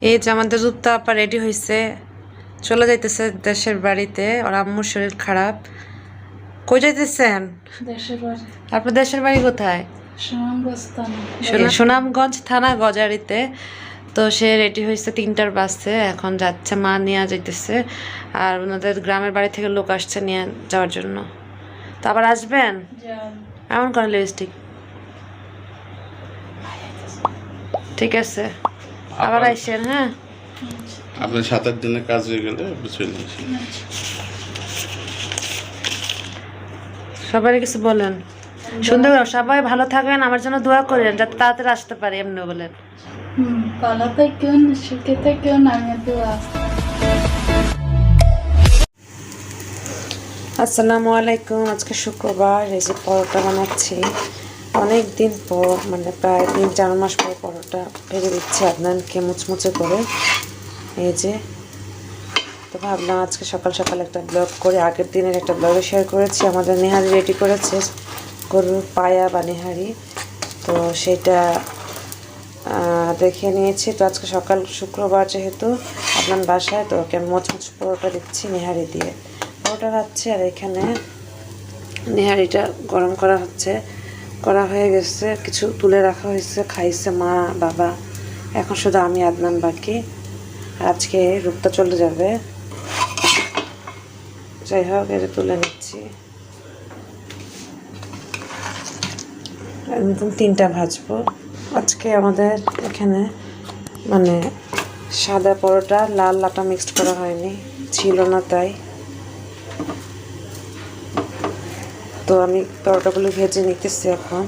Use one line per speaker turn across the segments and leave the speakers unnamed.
এই যে আমাদের রূপতা আপা রেডি হয়েছে, চলে যাইতেছে দেশের বাড়িতে। ওর আম্মুর শরীর খারাপ। কই যাইতেছেন?
দেশের বাড়ি।
আপনার দেশের বাড়ি কোথায়?
সুনামগঞ্জ থানা।
সুনামগঞ্জ থানা গজারিতে। তো সে রেডি হয়েছে 3টার বাসে, এখন যাচ্ছে, মা নিয়ে যাইতেছে। আর ওনাদের গ্রামের বাড়ি থেকে লোক আসছে নিয়ে যাওয়ার জন্য। তো আবার আসবেন? এমন করেন লিপস্টিক। ঠিক আছে, আবার আইসেন। হ্যাঁ,
আপনার 7-8 দিনের কাজ হয়ে গেলে চলে আসেন।
সবাই কিছু বলেন সুন্দর করে। সবাই ভালো থাকেন, আমার জন্য দোয়া করেন যাতে তাড়াতাড়ি আসতে পারি। এমনি বলেন।
ভালো থাকুন, সুখে থাকুন, আমি দোয়া।
আসসালামু আলাইকুম। আজকে শুক্রবার। এই যে পরোটা বানাচ্ছি, অনেক দিন পর, মানে প্রায় 3-4 মাস পর পরোটা ভেজে দিচ্ছি আপনাকে মুচমুচে করে। এই যে, তো ভাবলাম আজকে সকাল সকাল একটা ব্লগ করে, আগের দিনের একটা ব্লগে শেয়ার করেছি। আমাদের নেহারি রেডি করেছে গরুর পায়া বা নেহারি, তো সেটা দেখে নিয়েছি। তো আজকে সকাল শুক্রবার যেহেতু আপনার বাসায়, তো ওকে আমি মুচমুচ পরোটা দিচ্ছি নেহারি দিয়ে। পরোটা খাচ্ছি, আর এখানে নেহারিটা গরম করা হচ্ছে, করা হয়ে গেছে, কিছু তুলে রাখা হয়েছে, খাইছে মা বাবা, এখন শুধু আমি আদনান বাকি। আজকে রূপটা চলে যাবে। যাই হোক, এটা তুলে নিচ্ছি। একদম 3টা ভাজবো। আজকে আমাদের এখানে মানে সাদা পরোটা, লাল আটা মিক্সড করা হয়নি, ছিল না, তাই। তো আমি পরোটাগুলো ভেজে নিতেছি এখন।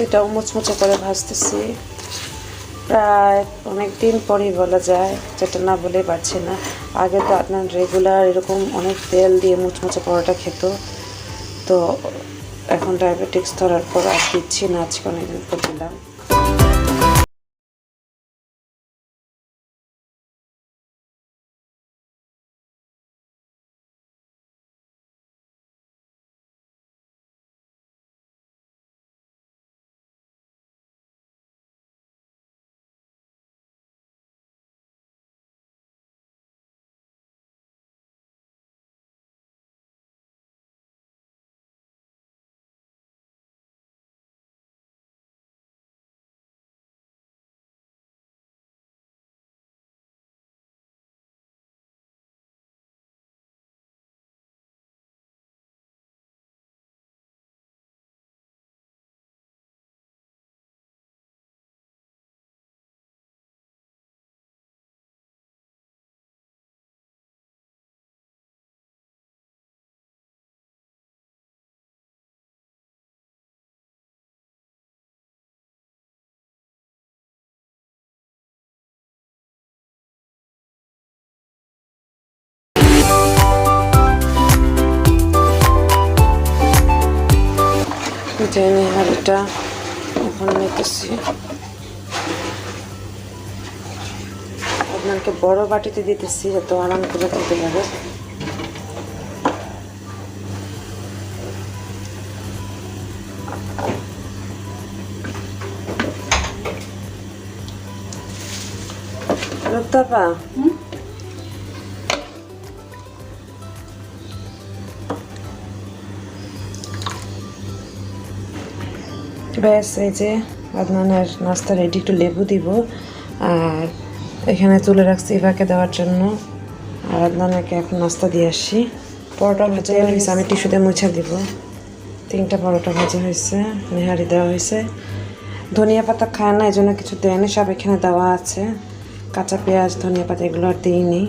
এটাও মুচমুচে করে ভাজতেছি, প্রায় অনেক দিন পরই বলা যায়, যেটা না বলে পারছি না। আগে তো আপনার রেগুলার এরকম অনেক তেল দিয়ে মুচমুচে পরোটা খেত, তো এখন ডায়াবেটিক্স ধরার পর আর দিচ্ছি না, আজকে অনেকদিন পর দিলাম। যে নেহারিটা এখন নিতেছি। আপনাকে বড় বাটিতে দিতেছি যাতে আরাম করে খেতে পারে। রুক্তাপা, ব্যাস এই যে আদনানের নাস্তা রেডি। একটু লেবু দিব আর এখানে তুলে রাখছি ইভাকে দেওয়ার জন্য। আর আদনানকে এখন নাস্তা দিয়ে আসি। পরোটা ভাজা হয়েছে, আমি টিস্যুতে মুছে দিব। 3টা পরোটা ভাজা হয়েছে, নেহারি দেওয়া হয়েছে। ধনিয়া পাতা খায় না, এই জন্য কিছু দেয়নি, সব এখানে দেওয়া আছে। কাঁচা পেঁয়াজ, ধনিয়া পাতা এগুলো আর দিইনি।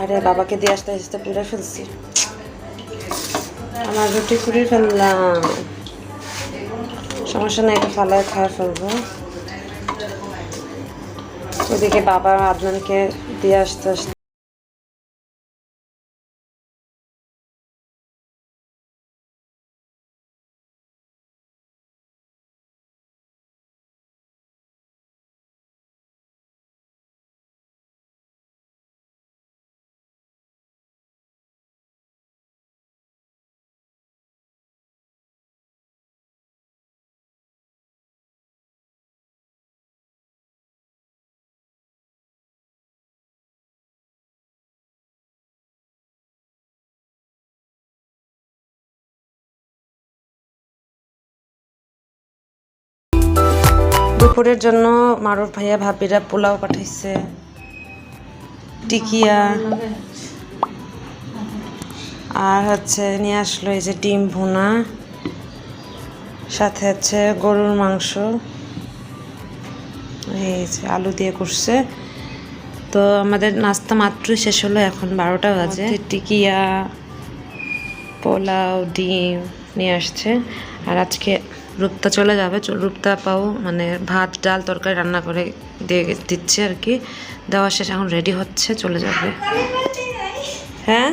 আরে বাবাকে দিয়ে আসতে আসতে পুড়ে ফেলছি, আমার রুটি পুড়ে ফেললাম। সমস্যা নেই, এটা ফালায় খাওয়া ফেলবো। ওদিকে বাবা আদনানকে দিয়ে আসতে আসতে দুপুরের জন্য মারুফ ভাইয়া ভাবিরা পোলাও পাঠাইছে, টিকিয়া, আর হচ্ছে নিয়ে আসলো এই যে ডিম ভুনা, সাথে হচ্ছে গরুর মাংস, এই যে আলু দিয়ে করছে। তো আমাদের নাস্তা মাত্রই শেষ হলো, এখন 12টা বাজে। টিকিয়া, পোলাও, ডিম নিয়ে আসছে। আর আজকে রূপতা চলে যাবে, রূপতা পাও মানে ভাত ডাল তরকারি রান্না করে দিয়ে দিচ্ছে আর কি। দেওয়া শেষ, এখন রেডি হচ্ছে, চলে যাবে। হ্যাঁ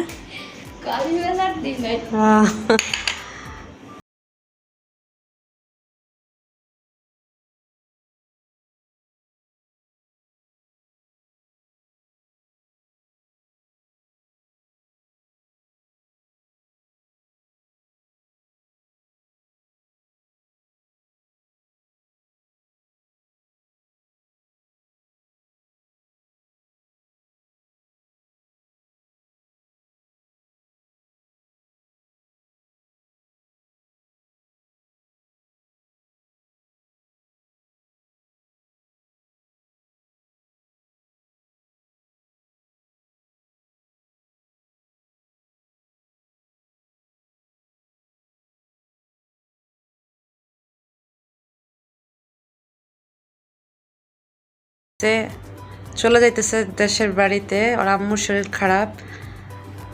চলে যাইতেছে দেশের বাড়িতে, ওর আম্মুর শরীর খারাপ।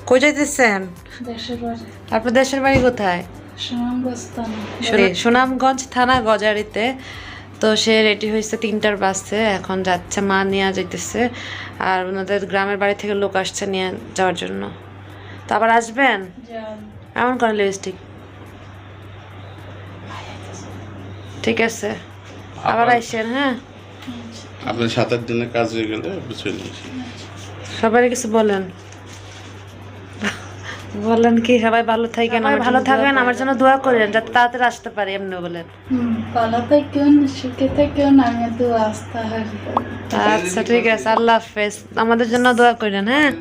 কই যাইতেছেন?
দেশের বাড়ি।
আপনার দেশের বাড়ি কোথায়?
সুনামগঞ্জ থানা।
সুনামগঞ্জ থানা গজারিতে। তো সে রেডি হয়েছে 3টার বাসে, এখন যাচ্ছে, মা নিয়ে যাইতেছে। আর ওনাদের গ্রামের বাড়ি থেকে লোক আসছে নিয়ে যাওয়ার জন্য। তো আবার আসবেন? এমন করেন লিপস্টিক, ঠিক আছে আবার আইসেন। হ্যাঁ,
আপনার 7-8 দিনের কাজ হয়ে গেলে চলে আসি।
সবাই কিছু বলেন, বলেন কি সবাই ভালো থাকেন, ভালো থাকবেন, আমার জন্য দোয়া করেন যাতে তাড়াতাড়ি আসতে পারি, এমনি বলেন।
ভালো থাকুন, সুখে থাকুন, আমি দোয়া আসতে হারি।
আচ্ছা ঠিক আছে, আল্লাহ হাফেজ, আমাদের জন্য দোয়া করেন। হ্যাঁ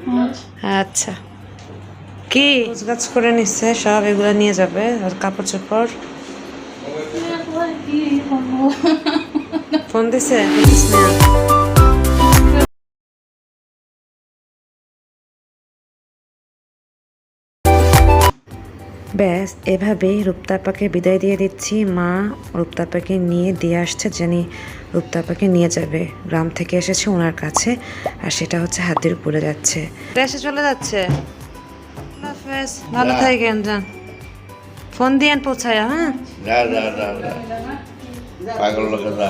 আচ্ছা। কি গাছ করে নিচ্ছে সব, এগুলো নিয়ে যাবে। আর কাপড় চোপড় ফোন দিছে ব্যাস, এভাবেই রূপতাপাকে বিদায় দিয়ে দিচ্ছি। মা রূপতাপাকে নিয়ে দিয়ে আসছে, জানি রূপতাপাকে নিয়ে যাবে, গ্রাম থেকে এসেছে ওনার কাছে, আর সেটা হচ্ছে হাতির পুরে যাচ্ছে, দেশে চলে যাচ্ছে। ভালো থাকেন, যান, ফোন দিয়েন পৌঁছায়। হ্যাঁ
পাগল লোকেরা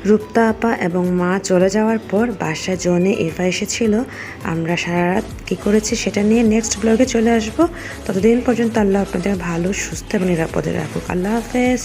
রূপতা আপা এবং মা চলে যাওয়ার পর বাসায় জনে ইরফা এসেছিল। আমরা সারা রাত কী করেছি সেটা নিয়ে নেক্সট ব্লগে চলে আসবো। ততদিন পর্যন্ত আল্লাহ আপনাদের ভালো সুস্থ এবং নিরাপদে রাখুক। আল্লাহ হাফেজ।